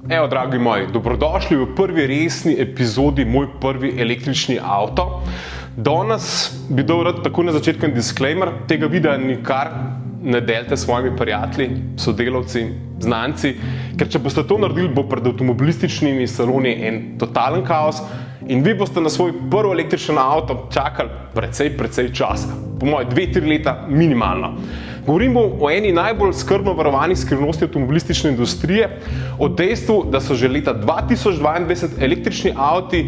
Evo, dragi moji, dobrodošli v prvi resni epizodi Moj prvi električni avto. Danes bi dal rad tako na začetku en disclaimer, tega videa nikar ne delite s svojimi prijatelji, sodelavci, znanci, ker če boste to naredili, bo pred avtomobilističnimi saloni en totalen kaos in vi boste na svoj prvi električni avto čakali precej časa, po moje 2-3 leta minimalno. Govorim o eni najbolj skrbno varovanih skrivnosti avtomobilistične industrije, o dejstvu, da so že leta 2022 električni avti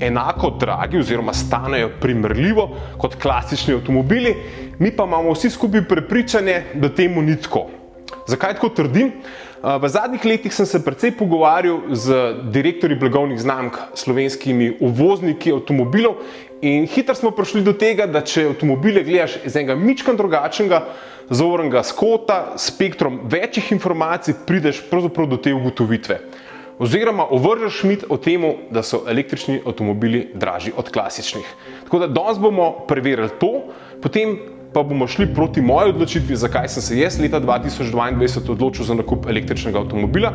enako dragi oziroma stanejo primerljivo kot klasični avtomobili, mi pa imamo vsi skupaj prepričanje, da temu ni tako. Zakaj tako trdim? V zadnjih letih sem se precej pogovarjal z direktorji blagovnih znamk, slovenskimi uvozniki avtomobilov in hitro smo prišli do tega, da če avtomobile gledaš iz enega mičkeno drugačnega zornega kota, s spektrom večjih informacij, prideš pravzaprav do te ugotovitve. Oziroma ovržeš mit o tem, da so električni avtomobili dražji od klasičnih. Tako da danes bomo preverili to, potem pa bomo šli proti moji odločitvi, zakaj sem se jaz leta 2022 odločil za nakup električnega avtomobila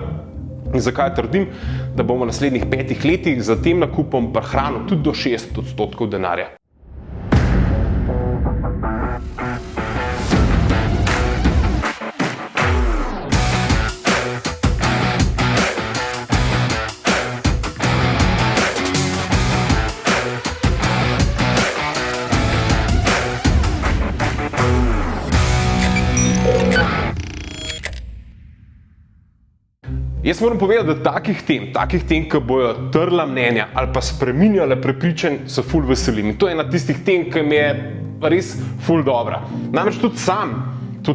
in zakaj trdim, da bomo v naslednjih 5 letih za tem nakupom prihranili tudi do 60% denarja. Jaz moram povedati, da takih tem, ki bojo trla mnenja ali pa spreminjale prepričanj, se ful veselim. In to je ena tistih tem, ki mi je res ful dobra. Namreč tudi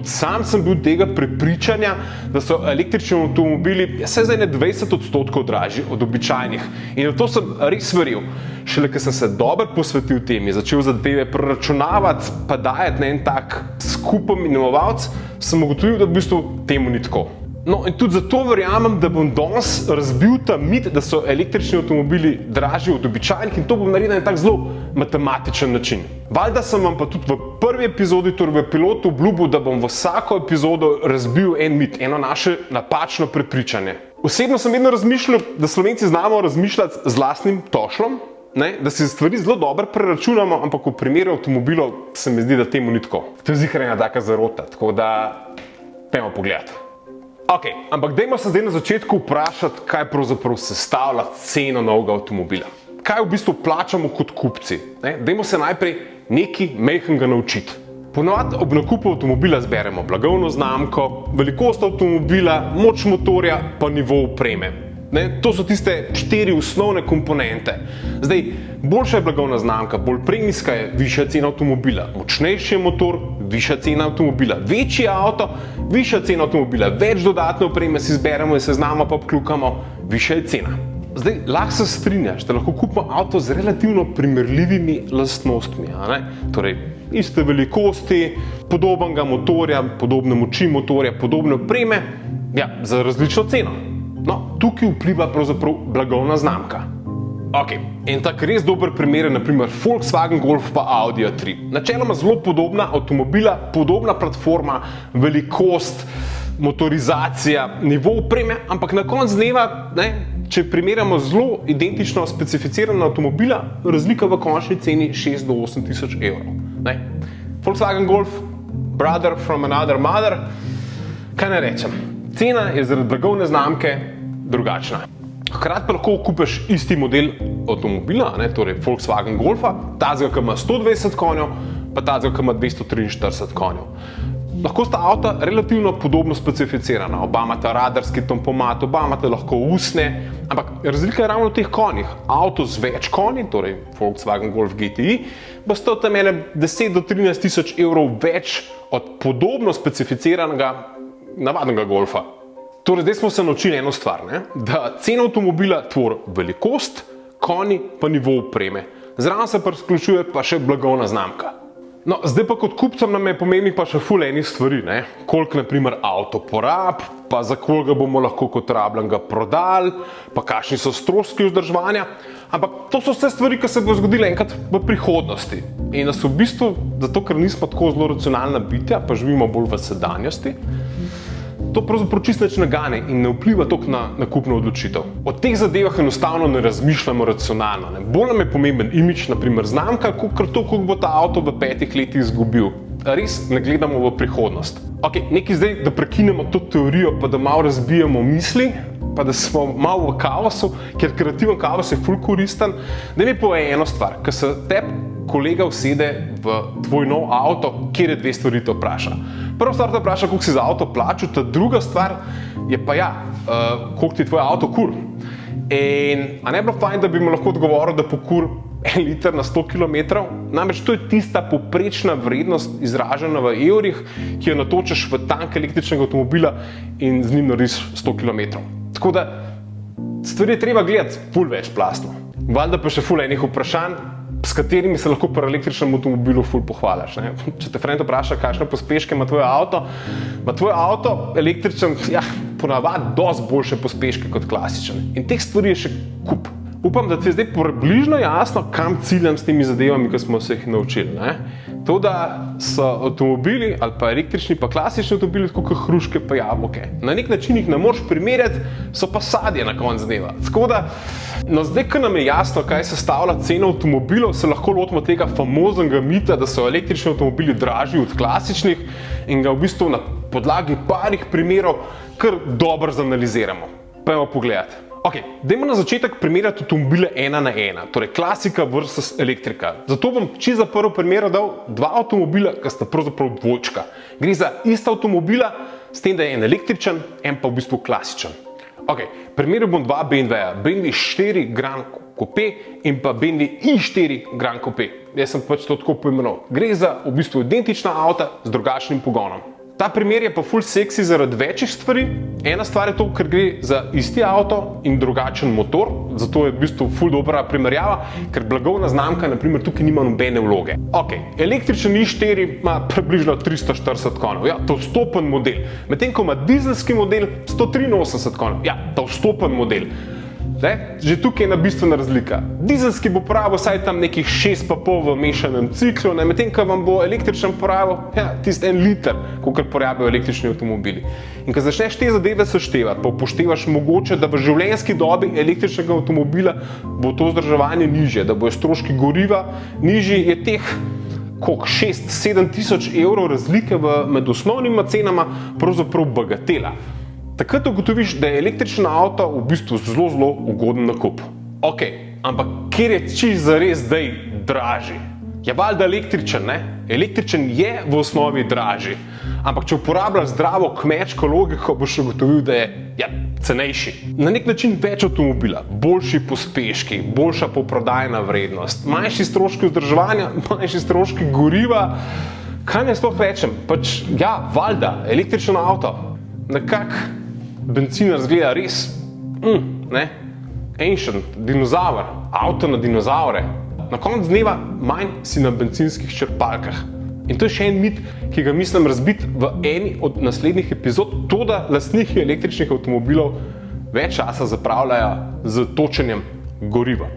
sam sem bil tega prepričanja, da so električni avtomobili vsaj za 20% dražji od običajnih. In v to sem res verjel. Šele, ko sem se dobro posvetil temi, začel zadeve preračunavati, pa dajati na en tak skupen imenovalec, sem ugotovil, da v bistvu temu ni tako. No in tudi zato verjamem, da bom danes razbil ta mit, da so električni avtomobili dražji od običajnih in to bom naredil na en tak zelo matematičen način. Valjda sem vam pa tudi v prvi epizodi, torej v pilotu obljubil, da bom v vsako epizodo razbil en mit, eno naše napačno prepričanje. Osebno sem vedno razmišljal, da Slovenci znamo razmišljati z lastnim tošlom, da si stvari zelo dobro preračunamo, ampak v primeru avtomobilov se mi zdi, da temu ni tako. To je ziher ena taka zarota, tako da pojmo pogledati. Ok, ampak dajmo se zdaj na začetku vprašati, kaj pravzaprav sestavlja ceno novega avtomobila. Kaj v bistvu plačamo kot kupci? Dajmo se najprej nekaj majhnega naučiti. Ponavadi ob nakupu avtomobila zberemo blagovno znamko, velikost avtomobila, moč motorja pa nivo opreme. To so tiste 4 osnovne komponente. Zdaj, boljša je blagovna znamka, bolj premijska je, višja cena avtomobila, močnejši je motor, višja cena avtomobila, večji avto, višja cena avtomobila, več dodatne opreme si zberemo in se znamo pa obkljukamo, višja je cena. Zdaj, lahko se strinjaš, da lahko kupimo avto z relativno primerljivimi lastnostmi, torej iste velikosti, podobnega motorja, podobne moči motorja, podobne opreme, za različno ceno. No, tukaj vpliva pravzaprav blagovna znamka. Ok, en tak res dober primer je naprimer Volkswagen Golf pa Audi A3. Načeloma zelo podobna avtomobila, podobna platforma, velikost, motorizacija, nivo opreme, ampak na koncu dneva, če primerjamo zelo identično specificirana avtomobila, razlika v končni ceni 6 do 8 tisoč evrov. Volkswagen Golf, brother from another mother, kaj ne rečem? Cena je zaradi blagovne znamke drugačna. Hkrati pa lahko kupiš isti model avtomobila, torej Volkswagen Golfa, tazga, ki ima 120 konjev, pa tazga, ki ima 243 konjev. Lahko sta avta relativno podobno specificirana, oba imata radarski tempomat, oba imata lahko usnje, ampak razlika je ravno v teh konjih. Avto z več konji, torej Volkswagen Golf GTI, bo stal tam 10 do 13 tisoč evrov več od podobno specificiranega navadnega Golfa. Torej, zdaj smo se naučili eno stvar, da cena avtomobila tvori velikost, konji pa nivo opreme. Zraven se priključuje pa še blagovna znamka. No, zdaj pa kot kupcem nam je pomembnih pa še ful enih stvari, koliko naprimer avto porab, pa za koliko bomo lahko kot rabljenega prodali, pa kakšni so stroški vzdrževanja, ampak to so vse stvari, ki se bo zgodile enkrat v prihodnosti. In nas v bistvu, zato ker nismo tako zelo racionalna bitja, pa živimo bolj v sedanjosti, to pravzaprav čisto nič ne gane in ne vpliva toliko na nakupno odločitev. O teh zadevah enostavno ne razmišljamo racionalno. Ne. Bolj nam je pomemben imidž, naprimer znamka, koliko bo ta avto v 5 letih izgubil. Res ne gledamo v prihodnost. Nekaj zdaj, da prekinemo to teorijo, pa da malo razbijamo misli, pa da smo malo v kaosu, ker kreativen kaos je ful koristen. Da mi pove eno stvar, ko se tebi kolega usede v tvoj nov avto, kjer je 2 stvari te vpraša. Prva stvar te vpraša, koliko si za avto plačal, ta druga stvar je pa koliko ti je tvoj avto kur. In a ne bi bilo fajn, da bi mu lahko odgovoril, da pokur 1 liter na 100 km, namreč to je tista povprečna vrednost izražena v evrih, ki jo natočiš v tank električnega avtomobila in z njim narediš 100 km. Tako da stvari je treba gledati ful večplastno. Valjda pa še ful enih vprašanj, s katerimi se lahko pri električnem avtomobilu ful pohvališ. Če te friend vpraša, kakšne pospeške ima tvoj avto električen, ponavadi dosti boljše pospeške kot klasičen. In teh stvari je še kup. Upam, da ti je zdaj približno jasno, kam ciljam s temi zadevami, ki smo se jih naučili. To, da so avtomobili ali pa električni pa klasični avtomobili tako kot hruške pa jabolke. Na nek način jih ne moreš primerjati, so pa sadje na koncu dneva. Tako da, zdaj, ko nam je jasno, kaj sestavlja cena avtomobilov, se lahko lotimo tega famoznega mita, da so električni avtomobili dražji od klasičnih in ga v bistvu na podlagi parih primerov kar dobro zanaliziramo. Pojmo pogledati. Dajmo na začetek primerjati avtomobile 1 na 1, torej klasika versus elektrika. Zato bom čisto za prvo primer dal 2 avtomobila, ki sta pravzaprav dvojčka. Gre za ista avtomobila, s tem, da je en električen, en pa v bistvu klasičen. Primerjal bom 2 BMW-ja, BMW 4 Grand Coupe in pa BMW i4 Grand Coupe. Jaz sem pač to tako poimenoval. Gre za v bistvu identična avta z drugačnim pogonom. Ta primer je pa ful seksi zaradi večjih stvari. Ena stvar je to, ker gre za isti avto in drugačen motor, zato je v bistvu ful dobra primerjava, ker blagovna znamka naprimer tukaj nima nobene vloge. Električen i4 ima približno 340 konjev, to je vstopen model, medtem ko ima dizelski model 183 konjev, to je vstopen model. Že tukaj je ena bistvena razlika. Dizelski bo porabil vsaj tam nekih 6,5 v mešanem ciklu, medtem ko vam bo električen porabil tisti 1 liter, kolikor porabijo električni avtomobili. In ko začneš te zadeve seštevati, pa upoštevaš mogoče, da v življenjski dobi električnega avtomobila bo to vzdrževanje nižje, da bojo stroški goriva nižji, je teh 6-7 tisoč evrov razlike med osnovnima cenama pravzaprav bagatela. Takrat ugotoviš, da je električen avto v bistvu zelo ugoden nakup. Ampak kjer je čisto zares zdaj dražji? Valjda električen, ne? Električen je v osnovi dražji. Ampak če uporabljaš zdravo kmečko logiko, boš ugotovil, da je cenejši. Na nek način več avtomobila, boljši pospeški, boljša poprodajna vrednost, manjši stroški vzdrževanja, manjši stroški goriva. Kaj naj sploh rečem? Valjda, električen avto. Nekako bencinar zgleda res, ancient, dinozaver, avto na dinozavre. Na koncu dneva manj si na bencinskih črpalkah. In to je še en mit, ki ga mislim razbiti v eni od naslednjih epizod, to, da lastniki električnih avtomobilov več časa zapravljajo z točenjem goriva.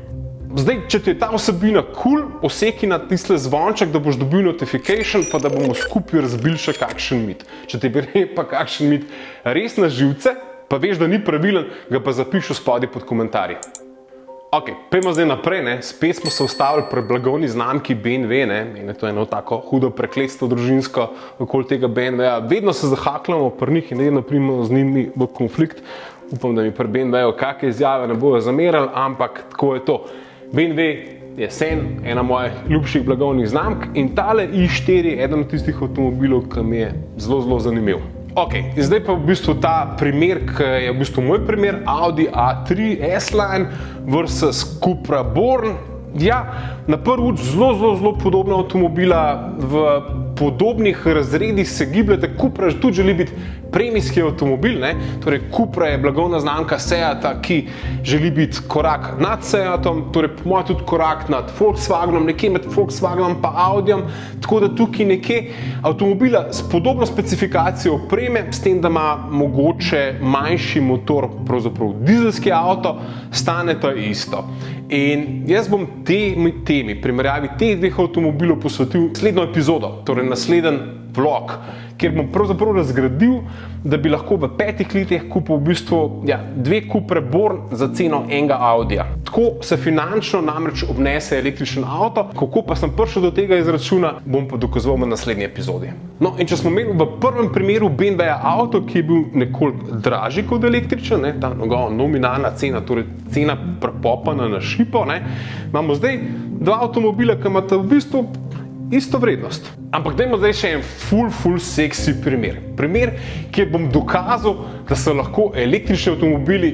Zdaj, če ti je ta vsebina kul, oseki na tiste zvonček, da boš dobil notification, pa da bomo skupaj razbili še kakšen mit. Če ti gre pa kakšen mit res na živce, pa veš, da ni pravilen, ga pa zapiši spodaj pod komentarji. Pojmo zdaj naprej, spet smo se ustavili pri blagovni znamki BMW, in to je eno tako hudo prekletstvo družinsko okoli tega BMW-ja. Vedno se zahakljamo pri njih in vedno pridemo z njimi v konflikt. Upam, da mi pri BMW-ju kakšne izjave ne bojo zamerali, ampak tako je to. BMW je ena mojih ljubših blagovnih znamk in tale i4 je eden od tistih avtomobilov, ki mi je zelo zanimiv. In zdaj pa v bistvu ta primer, ki je v bistvu moj primer, Audi A3 S-Line versus Cupra Born. Na prvi oči zelo podobna avtomobila, v podobnih razredih se gibljete. Cupra tudi želi biti premijski avtomobil, torej Cupra je blagovna znamka Seata, ki želi biti korak nad Seatom, torej po mojem tudi korak nad Volkswagenom, nekje med Volkswagenom pa Audijem, tako da tukaj nekje avtomobila s podobno specifikacijo opreme, s tem, da ima mogoče manjši motor, pravzaprav dizelski avto, staneta isto. In jaz bom temi primerjavi teh dveh avtomobilov posvetil naslednjo epizodo, torej naslednji vlog, kjer bom pravzaprav razgradil, da bi lahko v 5 letih kupil v bistvu 2 Cupre Born za ceno enega Audija. Tako se finančno namreč obnese električen avto, kako pa sem prišel do tega izračuna, bom pa dokazoval v naslednji epizodi. No, in če smo imeli v prvem primeru BMW avto, ki je bil nekoliko dražji kot električen, ta njegova nominalna cena, torej cena prepopana na šipo, imamo zdaj 2 avtomobila, ki imata v bistvu isto vrednost. Ampak dajmo zdaj še en ful seksi primer. Primer, kjer bom dokazal, da so lahko električni avtomobili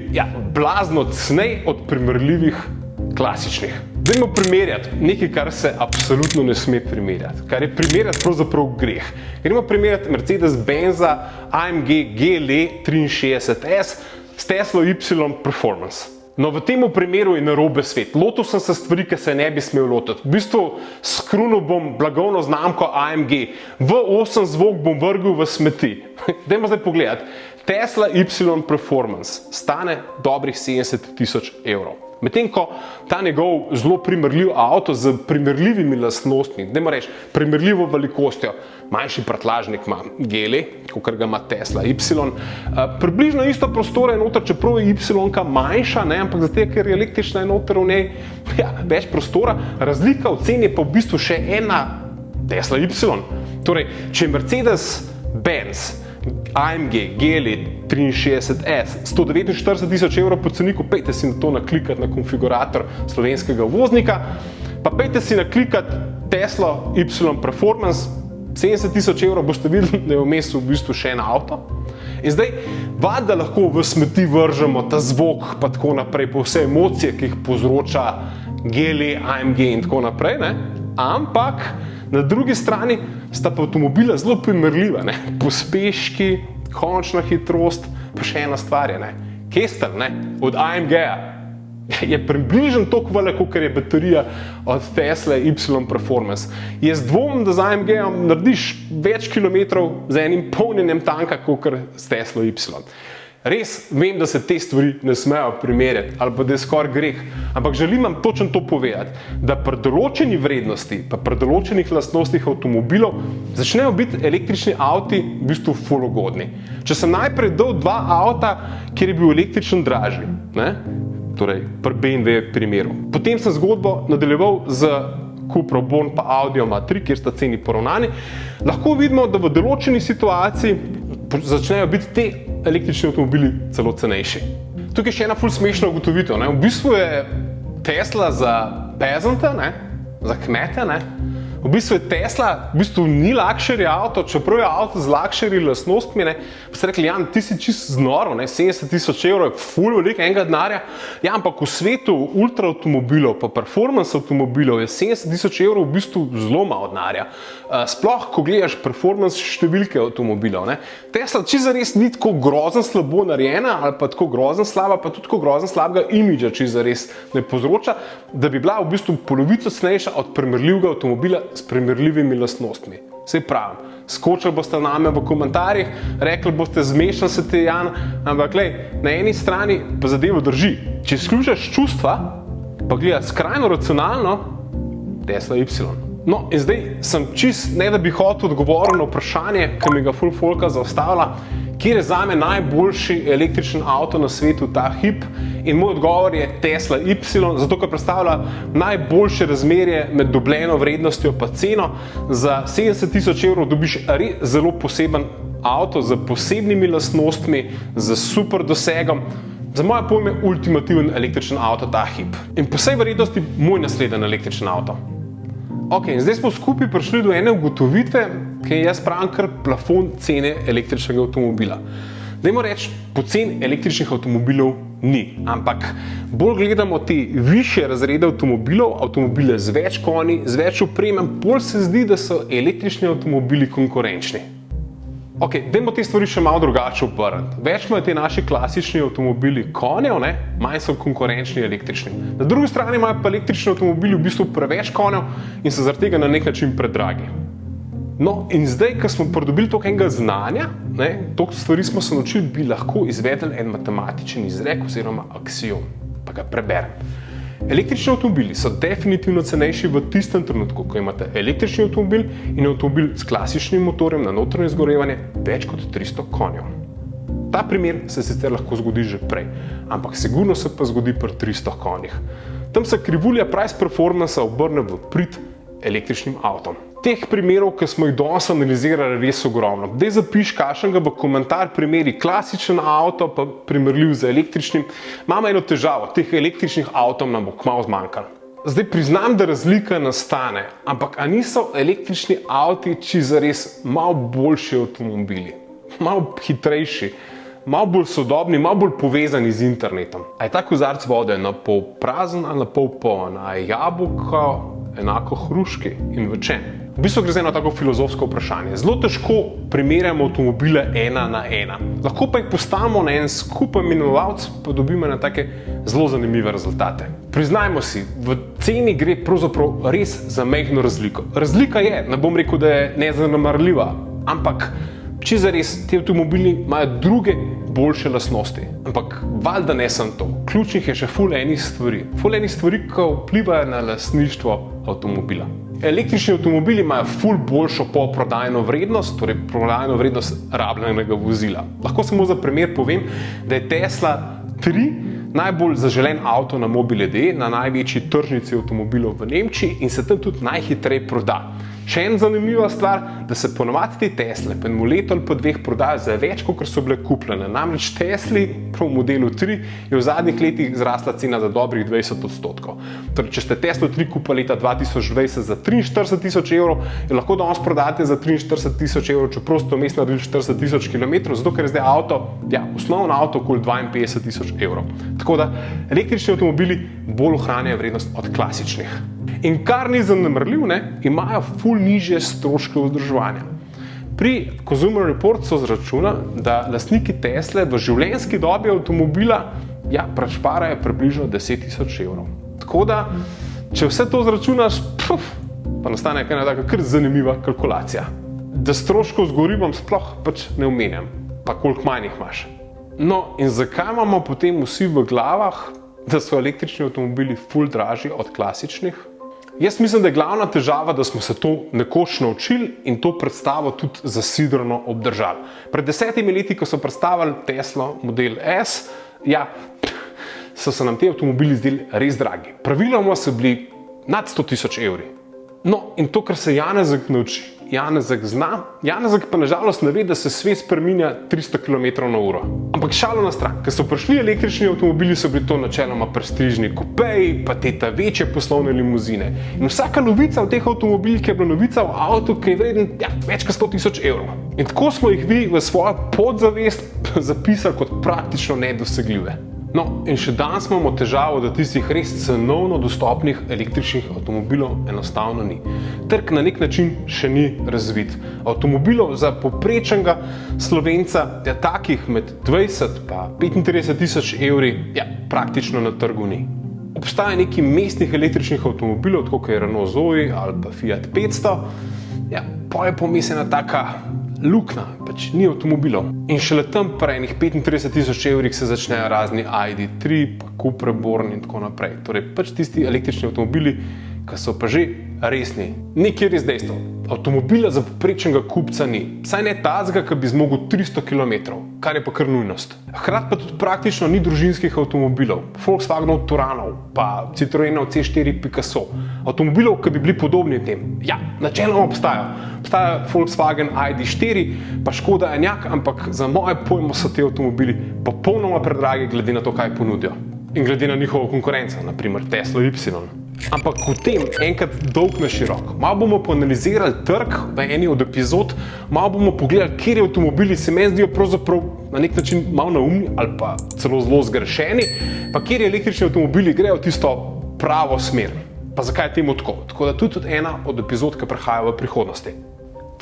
blazno cenej od primerljivih klasičnih. Dajmo primerjati nekaj, kar se absolutno ne sme primerjati. Kar je primerjati pravzaprav greh. Gremo primerjati Mercedes-Benza AMG GLE 63S s Tesla Y Performance. No, v tem primeru je narobe svet. Lotil sem se stvari, ki se ne bi smel lotiti. V bistvu skrunil bom blagovno znamko AMG. V8 zvok bom vrgel v smeti. Dajmo zdaj pogledati. Tesla Y Performance stane dobrih 70.000 evrov. Medtem ko ta njegov zelo primerljiv avto z primerljivimi lastnostmi, dajmo reči, primerljivo velikostjo, manjši prtljažnik ima GLE, kakor ga ima Tesla Y, približno isto prostore je noter, čeprav je Y-ka manjša, ampak zato, ker je električna noter v njej več prostora, razlika v ceni je pa v bistvu še ena Tesla Y. Torej, če je Mercedes-Benz AMG GLE 63S 149.000 evrov po ceniku, pejte si na to naklikati na konfigurator slovenskega voznika, pa pejte si naklikati Tesla Y Performance, 70.000 evrov boste videli, da je vmes v bistvu še en avto. In zdaj, da lahko v smeti vržemo ta zvok, pa tako naprej, po vse emocije, ki jih povzroča GLE, AMG in tako naprej, ampak na drugi strani sta pa avtomobila zelo primerljiva, pospeški, končna hitrost, pa še ena stvar je, Kestel, od AMG-ja je približno toliko velik, kot je baterija od Tesla Y Performance. Jaz dvomim, da z AMG-jem narediš več kilometrov z enim polnjenjem tanka, kot s Tesla Y. Res vem, da se te stvari ne smejo primerjati ali pa da je skoraj greh, ampak želim vam točno to povedati, da pri določeni vrednosti, pa pri določenih lastnostih avtomobilov začnejo biti električni avti v bistvu ful ugodni. Če sem najprej dal 2 avta, kjer je bil električen dražji, torej pri BMW primeru. Potem sem zgodbo nadaljeval z Cupro Born pa Audijem A3, kjer sta ceni poravnani, lahko vidimo, da v določeni situaciji začnejo biti te električni avtomobili celo cenejši. Tukaj je še ena ful smešna ugotovitev. V bistvu je Tesla za peasante, za kmete, v bistvu je Tesla, ni luxury avto, čeprav je avto z luxury lastnostmi, pa ste rekli, Jan, ti si čisto znoro, 70.000 evrov je ful veliko enega denarja, ampak v svetu ultra avtomobilov, pa performance avtomobilov je 70.000 evrov v bistvu zelo malo denarja. Sploh, ko gledaš performance številke avtomobilov, Tesla čisto zares ni tako grozen slabo narejena, ali pa tako grozen slaba, pa tudi tako grozen slabega imidža čisto zares ne povzroča, da bi bila v bistvu polovico cenejša od primerljivega avtomobila s primerljivimi lastnostmi. Saj pravim, skočili boste name v komentarjih, rekli boste, zmešan se ti, Jan, ampak na eni strani pa zadevo drži. Če izključaš čustva, pa gledati skrajno racionalno, Tesla Y. No, in zdaj sem čist, ne da bi hotel odgovoriti na vprašanje, ki mi ga ful folka zastavlja, kjer je zame najboljši električen avto na svetu ta hip, in moj odgovor je Tesla Y, zato ker predstavlja najboljše razmerje med dobljeno vrednostjo pa ceno. Za 70.000 evrov dobiš res zelo poseben avto z posebnimi lastnostmi, z super dosegom. Za moje pojme ultimativen električen avto ta hip. In po vsej verjetnosti moj naslednji električen avto. Ok, zdaj smo skupaj prišli do ene ugotovitve, ki jaz pravim kar plafon cene električnega avtomobila. Dajmo reči, pocen električnih avtomobilov ni, ampak bolj gledamo te višje razrede avtomobilov, avtomobile z več konji, z več opreme, bolj se zdi, da so električni avtomobili konkurenčni. Ok, dajmo te stvari še malo drugače obrniti. Več imajo te naši klasični avtomobili konjev, manj so konkurenčni električni. Na drugi strani imajo pa električni avtomobili v bistvu preveč konjev in so zaradi tega na nek način predragi. No, in zdaj, ko smo pridobili toliko enega znanja, toliko stvari smo se naučili, bi lahko izvedeli en matematičen izrek oziroma aksiom. Pa ga preberem. Električni avtomobili so definitivno cenejši v tistem trenutku, ko imate električni avtomobil in avtomobil s klasičnim motorjem na notranje izgorevanje več kot 300 konjev. Ta primer se sicer lahko zgodi že prej, ampak sigurno se pa zgodi pri 300 konjih. Tam se krivulja price performance obrne v prid električnim avtom. Teh primerov, ki smo jih danes analizirali, je res ogromno. Dej zapiš kakšnega v komentar primeri klasičen avto pa primerljiv z električnim. Imamo eno težavo, teh električnih avtov nam bo kmalu zmanjkalo. Zdaj priznam, da razlika nastane, ampak a niso električni avti zares malo boljši avtomobili, malo hitrejši, malo bolj sodobni, malo bolj povezani z internetom? A je ta kozarec vode na pol prazen ali na pol poln? A je jabolko enako hruški in v čem? V bistvu gre za eno tako filozofsko vprašanje. Zelo težko primerjamo avtomobile ena na ena. Lahko pa jih postavimo na en skupen imenovalec, pa dobimo na take zelo zanimive rezultate. Priznajmo si, v ceni gre pravzaprav res za majhno razliko. Razlika je, ne bom rekel, da je nezanemarljiva, ampak zares ti avtomobili imajo druge boljše lastnosti. Ampak valjda ne samo to. Ključnih je še ful enih stvari, ki vplivajo na lastništvo avtomobila. Električni avtomobili imajo ful boljšo polprodajno vrednost, torej prodajno vrednost rabljenega vozila. Lahko samo za primer povem, da je Tesla 3 najbolj zaželen avto na Mobile.de, na največji tržnici avtomobilov v Nemčiji in se tam tudi najhitreje proda. Še ena zanimiva stvar, da se ponovadi te Tesle po enem letu ali po dveh prodajo za več, kot so bile kupljene. Namreč Tesli, prav v modelu 3, je v zadnjih letih zrasla cena za dobrih 20%. Torej, če ste Teslo 3 kupili leta 2020 za 43.000 evrov, jo lahko danes prodate za 43.000 evrov, čeprav ste vmes naredili 40.000 km, zato ker je zdaj avto, osnovno avto okoli 52.000 evrov. Tako da električni avtomobili bolj ohranjajo vrednost od klasičnih. In kar ni zanemarljiv, imajo ful nižje stroške vzdrževanja. Pri Consumer Report so izračunali, da lastniki Tesle v življenjski dobi avtomobila prešparajo približno 10.000 evrov. Tako da, če vse to izračunaš, pa nastane ena taka kar zanimiva kalkulacija. Da stroškov z gorivom sploh ne omenjam, pa koliko manj jih imaš. No, in zakaj imamo potem vsi v glavah, da so električni avtomobili ful dražji od klasičnih? Jaz mislim, da je glavna težava, da smo se to nekoč naučili in to predstavo tudi zasidrano obdržali. Pred 10 leti, ko so predstavili Tesla Model S, so se nam ti avtomobili zdeli res dragi. Praviloma so bili nad 100.000 evri. No, in to, kar se Janezek nauči, Janezek zna, Janezek pa nažalost ne ve, da se svet spreminja 300 km/h. Ampak šalo na stran, ker so prišli električni avtomobili, so bili to načeloma prestižni kupeji, pa te večje poslovne limuzine. In vsaka novica v teh avtomobilih je bila novica o avtu, ki je vreden več kot 100.000 evrov. In tako smo jih vi v svojo podzavest zapisali kot praktično nedosegljive. No, in še danes imamo težavo, da tistih res cenovno dostopnih električnih avtomobilov enostavno ni. Trg na nek način še ni razvit. Avtomobilov za povprečnega Slovenca je takih med 20 pa 35.000 evri praktično na trgu ni. Obstaja nekaj mestnih električnih avtomobilov, tako kot je Renault Zoe ali pa Fiat 500, pa je pomes ena taka luknja, ni avtomobilov. In šele tam pri enih 35.000 evrih se začnejo razni ID.3, pa Cupra Born in tako naprej. Torej tisti električni avtomobili, ki so pa že resni. Nekaj je res dejstvo. Avtomobila za povprečnega kupca ni. Saj ne tazga, ki bi zmogel 300 km, kar je pa kar nujnost. Hkrati pa tudi praktično ni družinskih avtomobilov. Volkswagenov Touranov, pa Citroenov C4 Picasso. Avtomobilov, ki bi bili podobni tem. Načeloma obstajajo. Obstaja Volkswagen ID.4, pa Škoda Enyaq, ampak za moje pojmo so te avtomobili popolnoma predragi glede na to, kaj ponudijo. In glede na njihovo konkurenco, naprimer Tesla Y. Ampak v tem enkrat dolg na širok. Malo bomo poanalizirali trg v eni od epizod, malo bomo pogledali, kjer avtomobili se meni zdijo pravzaprav na nek način malo neumni ali pa celo zelo zgrešeni, pa kjer električni avtomobili grejo v tisto pravo smer. Pa zakaj je temu tako? Tako da tudi ena od epizod, ki prihaja v prihodnosti.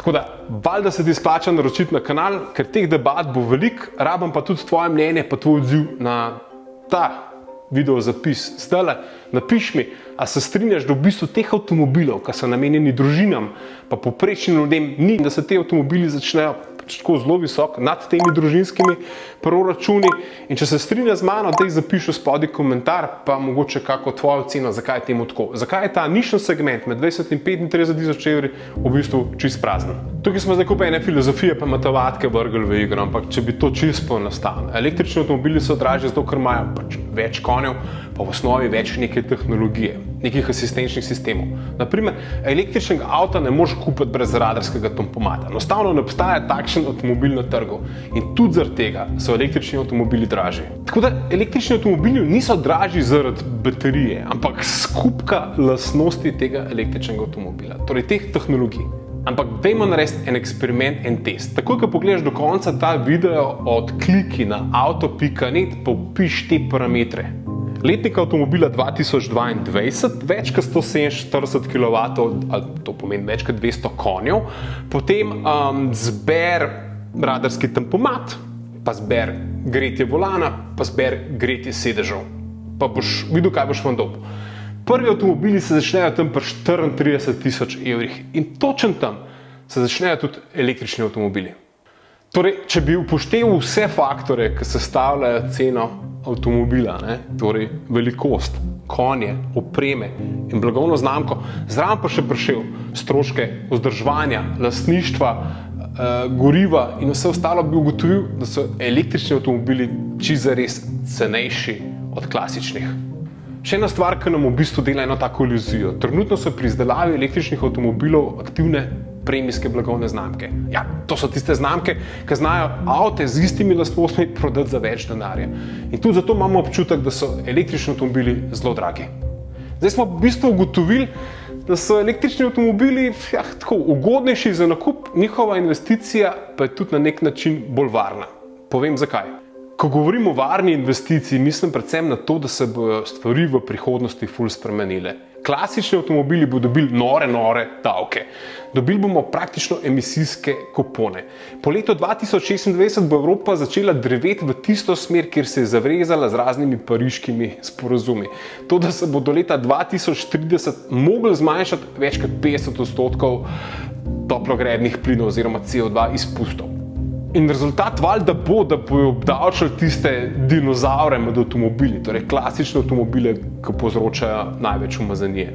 Tako da, valjda se ti splača naročiti na kanal, ker teh debat bo veliko, rabim pa tudi tvoje mnenje, pa tvoj odziv na ta video zapis. Zdajle, napiš mi, a se strinjaš, da v bistvu teh avtomobilov, ki so namenjeni družinam, pa povprečnim ljudem ni, da se te avtomobili začnejo tako zelo visok nad temi družinskimi proračuni. In če se strinja z mano, daj zapiši spodaj komentar, pa mogoče kako tvojo oceno, zakaj je temu tako. Zakaj je ta nišni segment med 20 in 35 tisoč evri v bistvu čist prazen. Tukaj smo zdaj kupaj ene filozofije pa matematike vrgli v igro, ampak če bi to čisto poenostavili. Električni avtomobili so dražji zato, ker imajo pač več konjev, pa v osnovi več neke tehnologije, nekih asistenčnih sistemov. Naprimer, električnega avta ne moreš kupiti brez radarskega tempomata. Enostavno ne obstaja takšen avtomobil na trgu in tudi zaradi tega so električni avtomobili dražji. Tako da električni avtomobili niso dražji zaradi baterije, ampak skupka lastnosti tega električnega avtomobila, torej teh tehnologij. Ampak dajmo narediti en eksperiment, en test. Takoj, ko pogledaš do konca ta video, odkliki na auto.net, pa vpiš te parametre. Letnik avtomobila 2022, več kot 147 kW, to pomeni več kot 200 konjev, potem zber radarski tempomat, pa zber gretje volana, pa zber gretje sedežev. Pa boš videl, kaj boš vam dobil. Prvi avtomobili se začnejo tam pri 34 tisoč evrih in točno tam se začnejo tudi električni avtomobili. Torej, če bi upošteval vse faktore, ki sestavljajo ceno avtomobila, torej velikost, konje, opreme in blagovno znamko, zraven pa še prišel stroške vzdrževanja, lastništva, goriva in vse ostalo, bi ugotovil, da so električni avtomobili čisto zares cenejši od klasičnih. Še ena stvar, ki nam v bistvu dela eno tako iluzijo. Trenutno so pri izdelavi električnih avtomobilov aktivne premijske blagovne znamke. Ja, to so tiste znamke, ki znajo avte z istimi lastnostmi prodati za več denarja. In tudi zato imamo občutek, da so električni avtomobili zelo dragi. Zdaj smo v bistvu ugotovili, da so električni avtomobili tako ugodnejši za nakup, njihova investicija pa je tudi na nek način bolj varna. Povem zakaj. Ko govorim o varni investiciji, mislim predvsem na to, da se bodo stvari v prihodnosti ful spremenile. Klasični avtomobili bodo dobili nore davke. Dobili bomo praktično emisijske kupone. Po letu 2026 bo Evropa začela drveti v tisto smer, kjer se je zavezala z raznimi pariškimi sporazumi. To, da se bo do leta 2030 mogli zmanjšati več kot 50% toplogrednih plinov oziroma CO2 izpustov. In rezultat valjda bo, da bojo obdavčili tiste dinozavre med avtomobili, torej klasične avtomobile, ki povzročajo največ umazanije.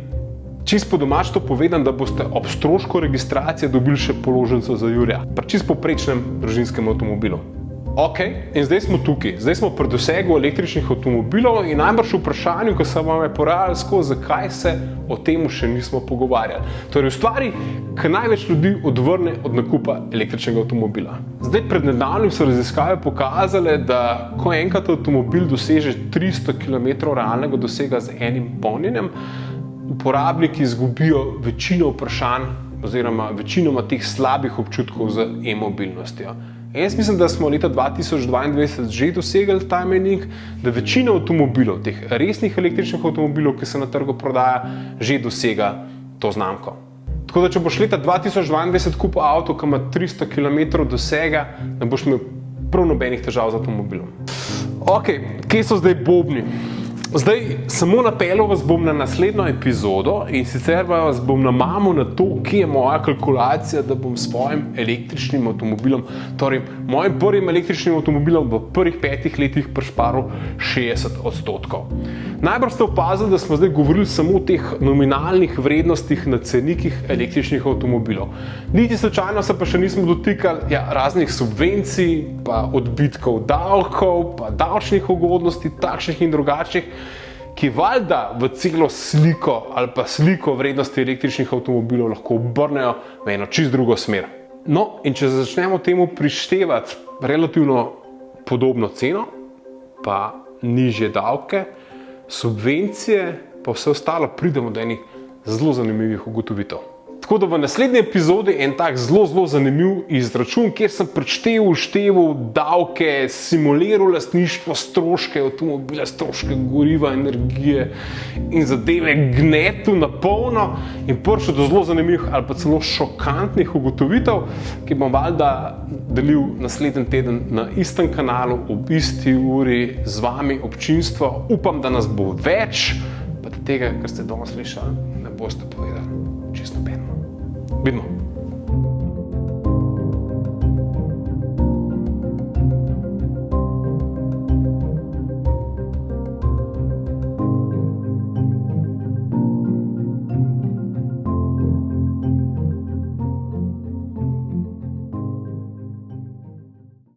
Čisto po domač to povedam, da boste ob strošku registracije dobili še položnico za jurja, pri čisto povprečnem družinskem avtomobilu. Ok, in zdaj smo tukaj, zdaj smo pri dosegu električnih avtomobilov in najbrž vprašanju, ko se vam je porajalo skozi, zakaj se o tem še nismo pogovarjali. Torej v stvari, ki največ ljudi odvrne od nakupa električnega avtomobila. Zdaj pred nedavnim so raziskave pokazale, da ko enkrat avtomobil doseže 300 km realnega dosega z enim polnjenjem, uporabniki izgubijo večino vprašanj oziroma večinoma teh slabih občutkov z e-mobilnostjo. Jaz mislim, da smo leta 2022 že dosegli ta mejnik, da večina avtomobilov, teh resnih električnih avtomobilov, ki se na trgu prodaja, že dosega to znamko. Tako da, če boš leta 2022 kupil avto, ki ima 300 km dosega, ne boš imel prav nobenih težav z avtomobilom. Ok, kje so zdaj bobni? Zdaj, samo napeljal vas bom na naslednjo epizodo in sicer vas bom namamil na to, kje je moja kalkulacija, da bom s svojim električnim avtomobilom, torej mojim prvim električnim avtomobilom v prvih 5 letih prišparil 60%. Najbrž ste opazili, da smo zdaj govorili samo o teh nominalnih vrednostih na cenikih električnih avtomobilov. Niti slučajno se pa še nismo dotikali raznih subvencij, pa odbitkov davkov, pa davčnih ugodnosti, takšnih in drugačnih, ki valjda v celo sliko ali pa sliko vrednosti električnih avtomobilov lahko obrnejo v eno čisto drugo smer. No, in če začnemo temu prištevati relativno podobno ceno, pa nižje davke, subvencije, pa vse ostalo, pridemo do enih zelo zanimivih ugotovitev. Tako da v naslednji epizodi en tak zelo zanimiv izračun, kjer sem prešteval davke, simuliral lastništvo, stroške avtomobila, stroške goriva, energije in zadeve gnetu na polno in prišel do zelo zanimivih ali pa celo šokantnih ugotovitev, ki bom valjda delil naslednji teden na istem kanalu, ob isti uri z vami, občinstvo. Upam, da nas bo več, pa tega, kar ste danes slišali, ne boste povedali čisto nobeno. Vidimo.